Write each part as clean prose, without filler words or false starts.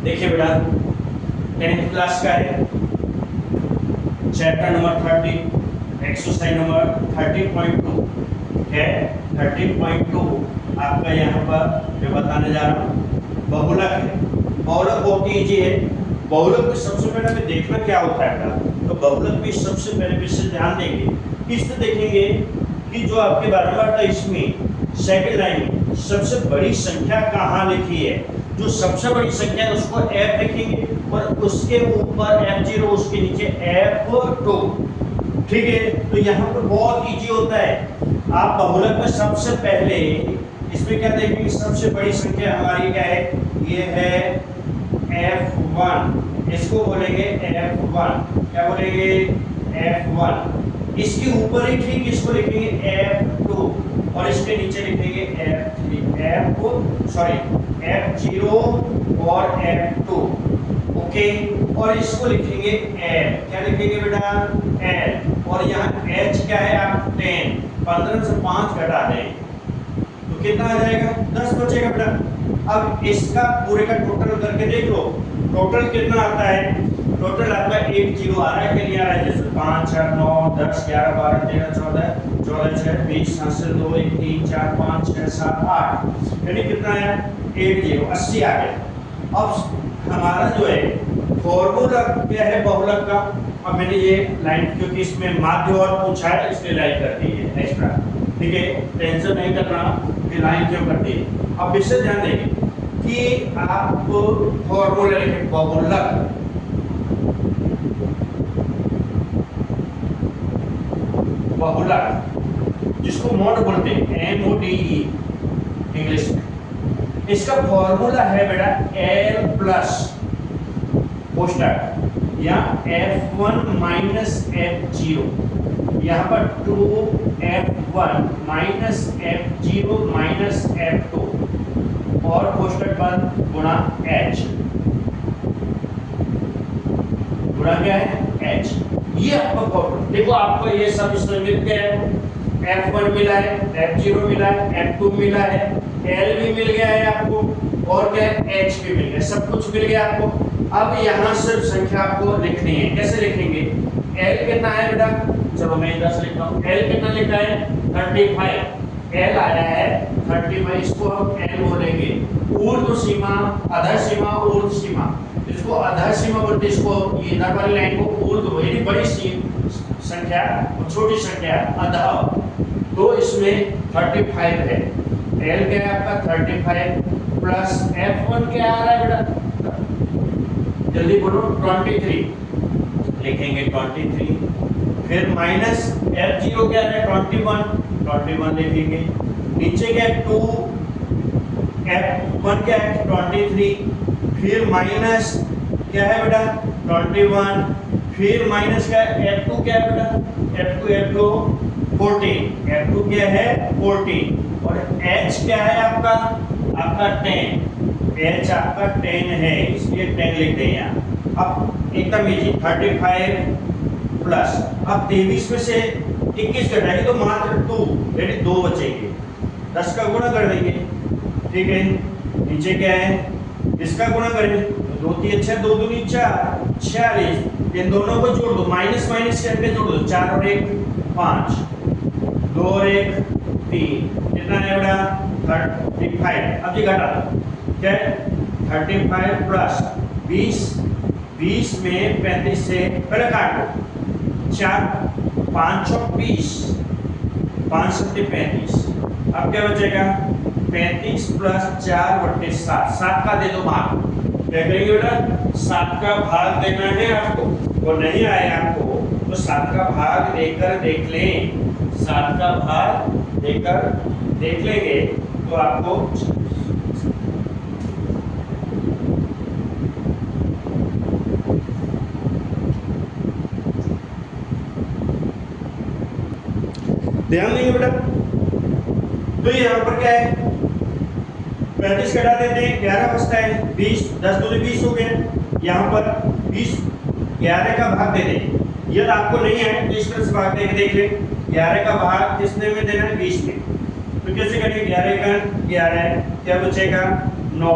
देखिए बेटा 10th class का है, चैप्टर नंबर 30, एक्सरसाइज नंबर 30.2 है। 30.2 आपका यहाँ पर मैं बताने जा रहा हूँ बहुलक है। बहुलक बहुत ईजी है। बहुलक में सबसे पहले हमें देखना क्या होता है बेटा, तो बहुलक में सबसे पहले विषय ध्यान देंगे, इससे देखेंगे कि जो आपके बारंबार इसमें सेकंड लाइन में सबसे बड़ी संख्या कहाँ लिखी है। जो सबसे बड़ी संख्या है उसको f लिखेंगे और उसके ऊपर f0, उसके नीचे f2। ठीक है, तो यहाँ पर बहुत इजी होता है। आप बहुलक में सबसे पहले इसमें क्या देखेंगे, सबसे बड़ी संख्या हमारी क्या है, ये है f1, इसको बोलेंगे f1। क्या बोलेंगे, f1। इसके ऊपर ही ठीक इसको लिखेंगे f2 और इसके नीचे लिखेंगे f0 और f2। ओके, और इसको लिखेंगे l। क्या लिखेंगे बेटा, l। और यहाँ h क्या है, आप 10, 15 से 5 घटा दें तो कितना आ जाएगा, 10 बचेगा बेटा। अब इसका पूरे का टोटल करके देख लो, टोटल कितना आता है। टोटल आपका 1 0 आ रहा है, के लिए आ रहा है, जैसे 5 6 9 10 11 12 13 14 14 6 20 7 से 2 1 3 4 5 6 7 8, यानी कितना है, 1 0 80 आ गया। अब हमारा जो है फॉर्मूला क्या है बहुलक का, अब मैंने ये लाइन क्योंकि इसमें माध्य और पूछा है इसलिए लाइन कर दी है एक्स्ट्रा। ठीक है, टेंशन नहीं करना कि लाइन क्यों कर दी। अब इससे ध्यान देंगे कि आपको फॉर्मूला लिखें बहुलक, बहुलक जिसको मोड बोलते हैं, MODE इंग्लिश में। इसका फॉर्मूला है बेटा L प्लस पोस्टर या F1 माइनस F0, यहाँ पर 2F1 minus F0 minus F2 और पोस्टर पर गुणा H, गुणा क्या है, H। ये आपका फॉर्मूला देखो, आपको ये सब इसमें मिल गया है। F1 मिला है, F0 मिला है, F2 मिला है, L भी मिल गया है आपको, और क्या है, H भी मिल गया, सब कुछ मिल गया आपको। अब यहाँ सिर्फ संख्या आपको लिखनी है, कैसे लिखेंगे, L कितना है बेटा, चलो मैं 10 लिखता हूँ। L कितना लिखा है, 35। L आया है 35, इसको हम L बोलेंगे। ऊर्ध्व सीमा, अधर सीमा, ऊर्ध्व सीमा, इसको अधर सीमा बोलते, इसको ये इधर वाली लाइन को ऊर्ध्व, यानी बड़ी संख्या और छोटी संख्या अधः, तो इसमें 35 है। L क्या है आपका 35 प्लस F1 क्या आ रहा है बेटा, जल्दी बोलो, 23 लिखेंगे 23, फिर माइनस F0 क्या है 21 लिखेंगे, नीचे क्या है 2, F1 क्या है 23, फिर माइनस क्या है बेटा 21, फिर माइनस क्या है F2 क्या है बेटा, F2 14, F2 क्या है 14, और H क्या है आपका 10, H आपका 10 है, इसलिए 10 लिख दें यहाँ। अब एकदम इजी, 35 प्लस, अब 23 में से 21 घटाएंगे तो मात्र 2, यानी 2 बचेंगे, 10 का गुणा कर देंगे। ठीक है, नीचे क्या है, इसका गुणा करेंगे, 2 3 6 2 दूनी 4, 46, इन दोनों को जोड़ दो, माइनस माइनस करके जोड़ दो, 4 और 1 5, 2 और 1 3, कितना है बेटा 35। अब ये घटा दो, क्या है 35 प्लस 20 में 35 से पहले काटो, 4 5 और 20, 5 7 35, अब क्या बचेगा 35 प्लस 4/7, 7 का दे दो भाग, क्या करेंगे बेटा 7 का भाग देना है आपको, वो नहीं आया आपको तो 7 का भाग देकर देख लें, 7 का भाग देकर देख लेंगे तो आपको ध्यान देंगे बेटा। तो यहाँ पर क्या है 35 घटा देते हैं, 11 बचता है, 20 10 दूनी 20 हो गए, यहाँ पर 20 11 का भाग दे दें। यदि आपको नहीं है तो इस तरह से भाग देके देख ले, 11 का भाग किसने में देना है 20 में, तो कैसे करेंगे 11 का 11 क्या बचेगा 9,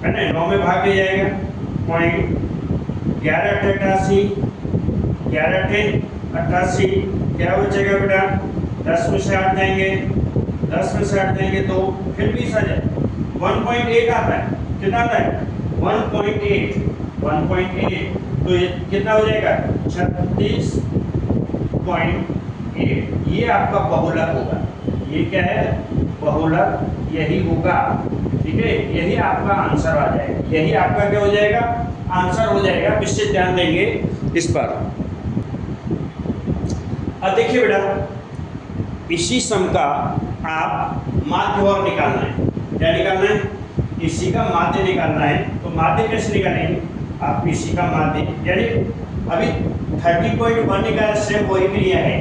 है ना, 9 में भाग दिया जाएगा, पॉइंट 1188, 1188 क्या बचेगा बेटा, 10 में से 8 देंगे, 10 में से 8 देंगे तो फिर 20 आ जाए, 1.8 आता है, कितना आता है 1.8, 1.8 तो ये कितना हो जाएगा 36.8, ये आपका बहुलक होगा, ये क्या है बहुलक, यही होगा, ठीक है, यही आपका आंसर आ जाएगा, यही आपका क्या हो जाएगा आंसर हो जाएगा, विशेष ध्यान देंगे इस पर। अब देखिए बेटा, इसी सम का आप माध्य और निकालना है, क्या निकालना है, इसी का माध्य निकालना है, तो माध्य कैसे निकालेंगे आप, इसी का माध्य यानी अभी 30.1 निकाला सेम वही क्रिया है,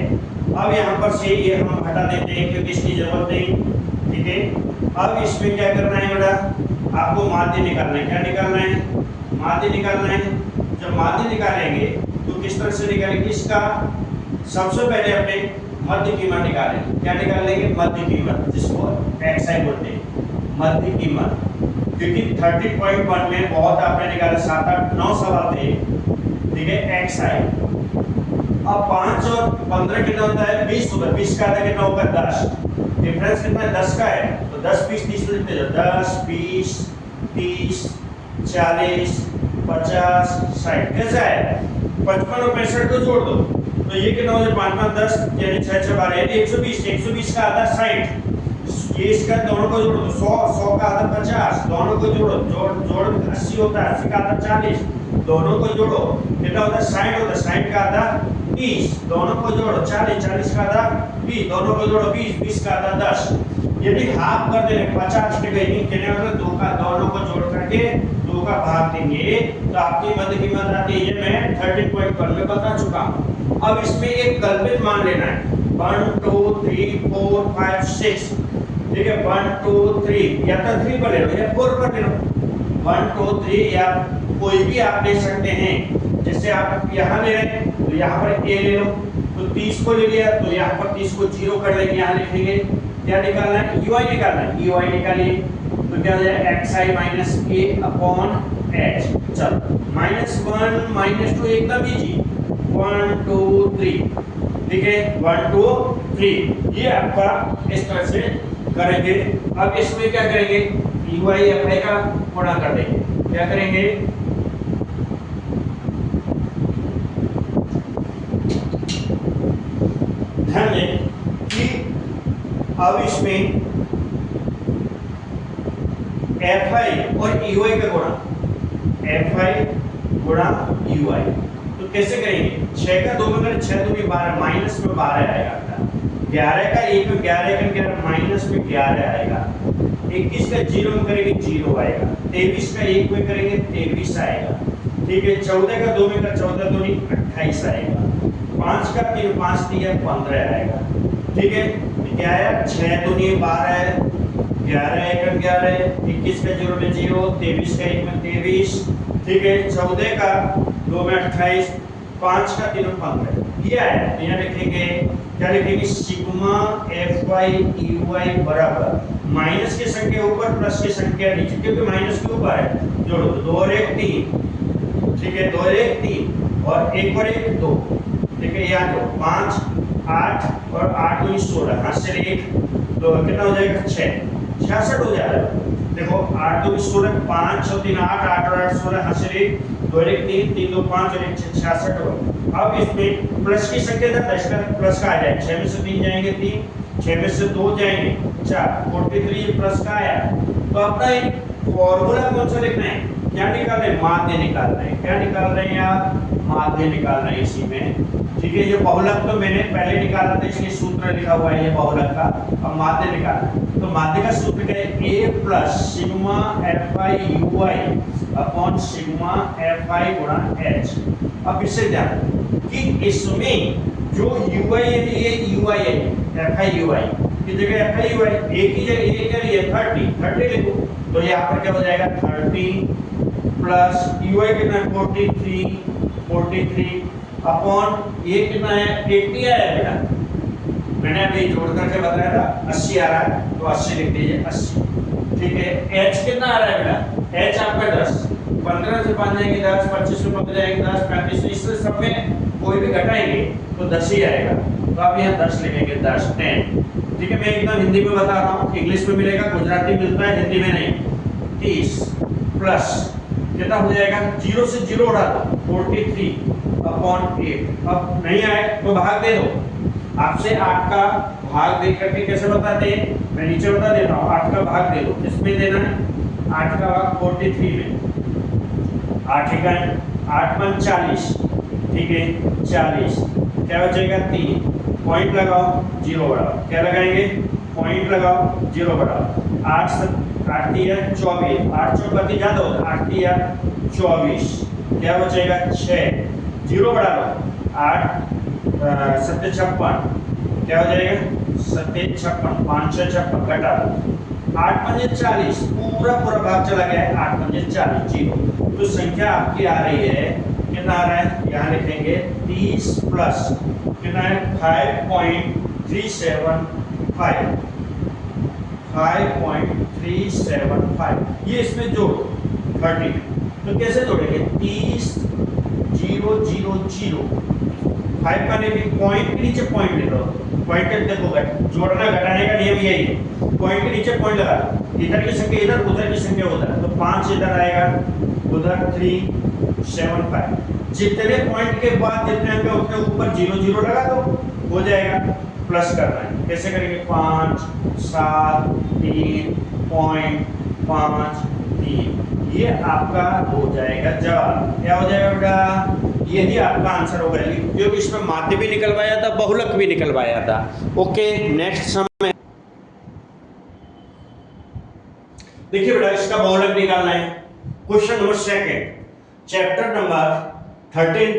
अब यहाँ पर से ये हम हटा देते हैं क्योंकि इसकी जरूरत नहीं, ठीक है। अब इसमें क्या करना है बेटा, आपको माध्य निकालना है, क्या निकालना है माध्य निकालना है। जब माध्य निकालेंगे तो किस तरह से निकालेंगे, इसका सबसे पहले अपने मध्य कीमत निकालेंगे, क्या निकाल लेंगे मध्य कीमत, जिसको xi बोलते हैं मध्य कीमत, क्योंकि 30.1 में बहुत आपने निकाला 7, 8, 9 सवाल थे, ठीक है xi। अब 5 और 15 कितना होता है 20 होता है, 20 का आधा कितना होगा 10, डिफरेंस कितना है 10 का है, तो 10 20 30 में लिखते जाओ, 10 20 30 40 50 60, कैसा है 55 और 65 को जोड़ दो तो ये कितना हो जाए 5 5 10 यानी 6 6 12 यानी 120, 120 का आधा 60, ये इसका दोनों को जोड़ दो 100, 100 का आधा 50, दोनों को जोड़ो, जोड़ 80 होता है, 80 का आधा 40, दोनों को जोड़ो कितना होता है 60 होता है, 60 का आधा 30, दोनों को जोड़ो 40, 40 का आधा 20, दोनों को जोड़ो 20, 20 का आधा 10, यदि हाफ कर देंगे 50 के गई कितने होगा 2 का, दोनों को जोड़ करके 2 का भाग देंगे तो आपकी मध्य कीमत आती है, ये मैं 13.1 में बता चुका हूँ। अब इसमें एक कल्पित मान लेना है 1 2 3 4 5 6, ठीक है 1 2 3 या तो 3 पर ले लो या 4 पर ले लो, 1 2 3 या कोई भी आप ले सकते हैं, जैसे आप यहाँ ले रहे हैं तो यहाँ पर a ले लो, तो 30 को ले लिया तो यहाँ पर 30 को 0 कर देंगे, यहाँ लिखेंगे क्या निकालना है ui निकालना है, ui निकालिए तो क्या हो जाएगा xi minus a upon h, चल -1 -2 एकदम इजी, 1 2 3, ठीक है 1 2 3, ये आपका इस तरह से करेंगे। अब इसमें क्या करेंगे ui fi का गुणा कर देंगे, क्या करेंगे ध्यान दें कि अब इसमें fi और ui का गुणा, fi गुणा ui, तो कैसे करेंगे 6 का 2 में करें 6 2 में 12, माइनस में 12 आएगा आपका, 11 का 1 में 11 का 11 माइनस में 11 आएगा, 21 का 0 में करेंगे 0 आएगा, 23 का 1 में करेंगे 23 आएगा, ठीक है 14 का 2 में कर 14 2 28 आएगा, 5 का 3 5 3 15 आएगा, ठीक है क्या है 6 2 12 है, 11 1 11, 21 का 0 में 0, 23 का 1 में 23, ठीक है 14 का 2 में 28, 5 का 3 में 15, ये है तो यहाँ लिखेंगे क्या लिखेंगे सिग्मा fy ey बराबर माइनस की संख्या ऊपर प्लस की संख्या नीचे, क्योंकि माइनस के ऊपर है, जोड़ो 2 और 1 3, ठीक है 2 और 1 3 और 1 और 1 2, ठीक है याद हो 5 8 और 8 19 16, हाथ से 1 तो कितना हो जाएगा 6 66 हो जाएगा, देखो 8 2 16 5 6 3 8 8 और 8 16, हाथ से 1 2 1 3 3 2 5 और 1 66 हो। अब इसमें प्लस की संख्या ज्यादा, इसका प्लस का आ जाएगा, 6 में से 3 जाएंगे 3, 6 में से 2 जाएंगे 4, 43 प्लस का आया, तो अपना एक फॉर्मूला कौन सा लिखना है, क्या निकाल रहे हैं माध्य निकाल रहे हैं, क्या निकाल रहे हैं आप माध्य निकाल रहे हैं इसी में, ठीक है। ये बहुलक तो मैंने पहले निकाला था, इसलिए सूत्र लिखा हुआ है ये बहुलक का, अब माध्य निकालना, तो माध्य का सूत्र क्या है a plus sigma fi ui upon sigma fi गुणा h। अब इससे ध्यान कि इसमें जो ui है ये ui है fi ui की जगह fi ui, एक ही जगह ये क्या लिया 30 लिखो, तो यहाँ पर क्या हो जाएगा 30 प्लस ui कितना 43 अपॉन ये कितना है 80 आया बेटा, मैंने अभी जोड़ करके बताया था 80 आ रहा है, तो 80 लिख दीजिए 80, ठीक है h कितना आ रहा है बेटा h आपका 10, 15 से 5 जाएंगे 10, 25 से 15 जाएंगे 10, 35 से, इससे सब में कोई भी घटाएंगे तो 10 ही आएगा। तो आप यहाँ 10 लिखेंगे, 10 10। ठीक है, मैं एकदम हिंदी में बता रहा हूँ, इंग्लिश में मिलेगा, गुजराती मिलता है, हिंदी में नहीं। 30 प्लस कितना हो जाएगा, 0 से 0 उड़ा दो, 43/8। अब नहीं आए तो भाग दे दो। आपसे 8 का भाग दे करके कैसे बताते हैं, मैं नीचे बता देता हूँ। 8 का भाग दे दो, किसमें देना है, 8 का भाग 43 में। 8 का 8 × 40, ठीक है 40, क्या बचेगा 3, पॉइंट लगाओ 0 बढ़ाओ, क्या लगाएंगे पॉइंट लगाओ 0 बढ़ाओ। 8 8 3 24, 8 4 बत्ती ज्यादा होता है, 8 3 24, क्या बचेगा 6, 0 बढ़ा लो, 8 7 56, क्या हो जाएगा 7 56, 5 6 56, घटा दो, 8 5 40, पूरा भाग चला गया है, 8 5 40 0। तो संख्या आपकी आ रही है, कितना आ रहा है, यहाँ लिखेंगे 30 प्लस कितना है 5.375, ये इसमें जोड़ो 30। तो कैसे जोड़ेंगे, 30 0 0 0, 5 का नहीं, पॉइंट के नीचे पॉइंट ले लो, पॉइंट के देखो, जोड़ना घटाने का नियम यही है, पॉइंट के नीचे पॉइंट लगा दो, इधर की संख्या इधर, उधर की संख्या उधर, तो 5 इधर आएगा, उधर 375, जितने पॉइंट के बाद जितने अंक है उतने ऊपर 0 0 लगा दो, हो जाएगा। प्लस करना है, कैसे करेंगे, 5 7 3 पॉइंट 5 3, ये आपका हो जाएगा जवाब। क्या हो जाएगा बेटा, यही आपका आंसर होगा, क्योंकि इसमें माध्य भी निकलवाया था, बहुलक भी निकलवाया था। ओके, नेक्स्ट समय देखिए बेटा, इसका बहुलक निकालना है। Question number 2, chapter number 13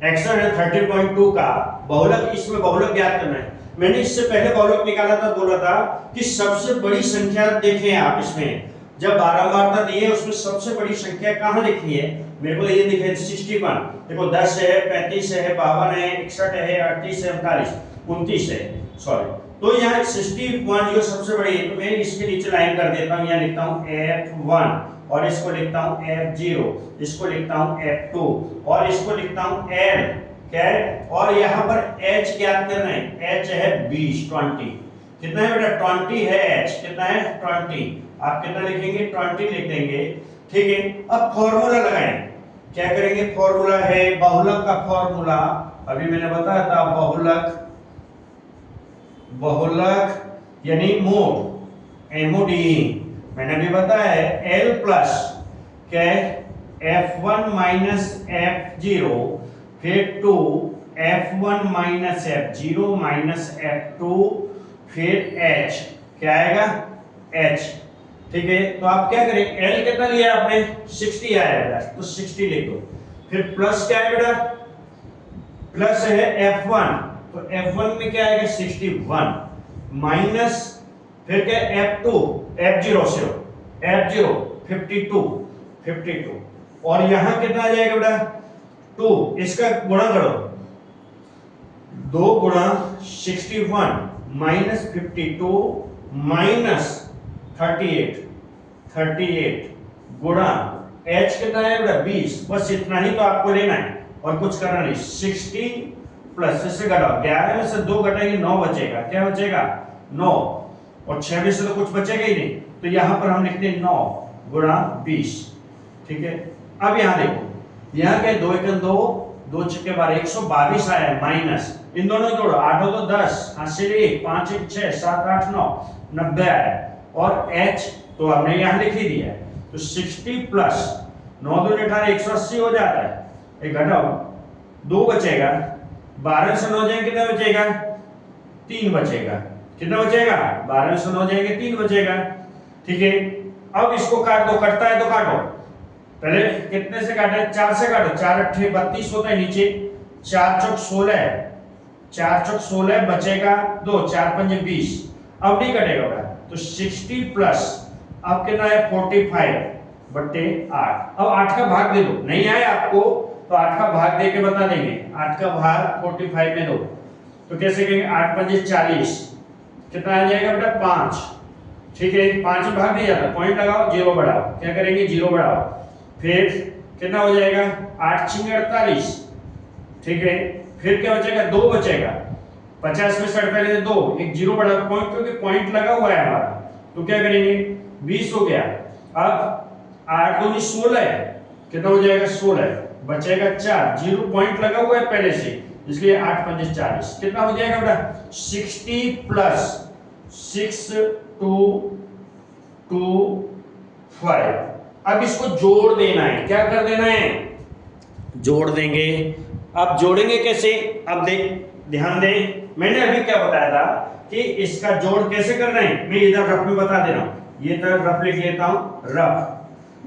exercise 13.2 का बहुलक, इसमें बहुलक ज्ञात करना है। मैंने इससे पहले बहुलक निकाला था, बोला था कि सबसे बड़ी संख्या देखें आप, इसमें जब बारंबारता दी है उसमें सबसे बड़ी संख्या कहाँ लिखी है, मेरे को ये दिखे 61, देखो 10 है, 35 है, 52 है, 61 है, 38 है, 39 29 है, सॉरी। तो यहाँ 61 जो सबसे बड़ी है, तो मैं इसके नीचे लाइन कर देता हूँ, यहाँ लिखता हूँ F1 और इसको लिखता हूँ F0, इसको लिखता हूँ F2 और इसको लिखता हूँ L, क्या है, और यहाँ पर H ज्ञात करना है, H है 20 20, कितना है बेटा 20 है H, कितना है 20, आप कितना लिखेंगे 20 लिख देंगे। ठीक है, अब फॉर्मूला लगाएं, क्या करेंगे, फॉर्मूला है बहुलक का फॉर्मूला, अभी मैंने बताया था बहुलक यानी मोड, MODE मैंने अभी बताया है, L प्लस क्या है F1 माइनस F0 फिर 2 F1 minus F0 minus F2 फिर H, क्या आएगा H। ठीक है, तो आप क्या करें, L कितना लिया आपने 60 आया बेटा, तो 60 लिख दो। फिर प्लस क्या है बेटा, प्लस है F1, तो F1 में क्या आएगा 61 माइनस फिर क्या F2 F0 से F0 52 और यहां कितना आ जाएगा बेटा 2, इसका गुणा करो, 2 गुणा 61 माइनस 52 माइनस 38 गुणा H कितना है बेटा 20, बस इतना ही तो आपको लेना है और कुछ करना नहीं। 60 प्लस इससे घटाओ, 11 में से 2 घटाएंगे 9 बचेगा, क्या बचेगा 9, और 6 में से तो कुछ बचेगा ही नहीं, तो यहां पर हम लिखते हैं 9 गुणा 20। ठीक है, अब यहां देखो, यहां क्या 2 1 2 2 6 12 122 आया है माइनस, इन दोनों जोड़ो, 8 हो तो 10, 8 से 1 5 1 6 7 8 9 90 आया, और H तो हमने यहां लिख ही दिया है, तो 60 प्लस 9 2 18 180 हो जाता है, एक घटाओ 2 बचेगा, 12 से 9 जाएंगे कितना बचेगा 3 बचेगा, कितना बचेगा 12 से 9 जाएंगे 3 बचेगा। ठीक है, अब इसको काट दो, कटता है तो काटो, पहले कितने से काटे 4 से काटो, 4 8 32 होता है नीचे, 4 चौक 16, 4 चौक 16 बचेगा 2, 4 5 20, अब नहीं कटेगा बेटा, तो 60 प्लस अब कितना है 45/8। अब 8 का भाग दे दो, नहीं आए आपको तो 8 का भाग दे के बता देंगे, 8 का भाग 45 में दो, तो कैसे कहेंगे 8 5 40, कितना आ जाएगा बेटा 5, ठीक है, 5 में भाग नहीं जाता, पॉइंट लगाओ, 0 बढ़ाओ, क्या करेंगे 0 बढ़ाओ, फिर कितना हो जाएगा 8 छिंग 48, ठीक है, फिर क्या बचेगा 2 बचेगा, 50 में 60 पहले 2, एक 0 बढ़ा पॉइंट, क्योंकि पॉइंट लगा हुआ है हमारा, तो क्या करेंगे 20 हो गया। अब 8 दूनी 16 है, कितना हो जाएगा 16, बचेगा 4, 0 पॉइंट लगा हुआ है पहले से, इसलिए 8 पंजे 40, कितना हो जाएगा बेटा 60 प्लस 6 2 2 5। अब इसको जोड़ देना है, क्या कर देना है जोड़ देंगे। अब जोड़ेंगे कैसे, अब ध्यान दें, मैंने अभी क्या बताया था कि इसका जोड़ कैसे करना है, मैं इधर रफ में बता दे रहा हूं, ये तरफ रफ लिख लेता हूं, रफ,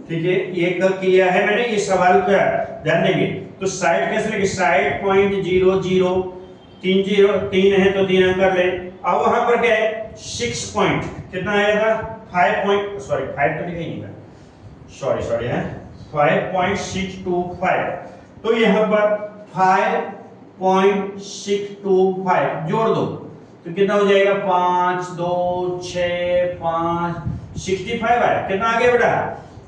ठीक है, ये किया है मैंने, ये सवाल क्या ध्यान देंगे। तो साइड कैसे लिखे, साइड पॉइंट 0 0 3 0 3 है तो 3 अंक कर ले। अब वहां पर क्या है 6 पॉइंट, कितना आएगा 5 पॉइंट, सॉरी 5 तो लिखा ही नहीं था, सॉरी है 5.625, तो यहां पर 5.625 जोड़ दो तो कितना हो जाएगा 5 2 6 5 65 है, कितना आ गया बेटा,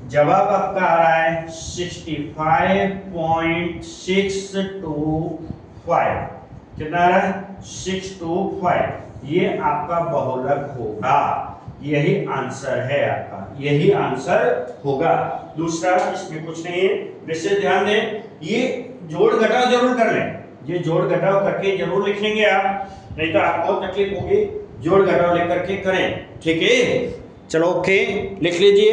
जवाब आपका आ रहा है 65.625, कितना आ रहा है 625, ये आपका बहुलक होगा, यही आंसर है आपका, यही आंसर होगा। दूसरा इसमें कुछ नहीं है, विशेष ध्यान दें, ये जोड़ घटाव जरूर कर लें, ये जोड़ घटाव करके जरूर लिख लेंगे आप, नहीं तो आपको तकलीफ होगी, जोड़ घटाव लेकर के करें, ठीक है, चलो ओके लिख लीजिए।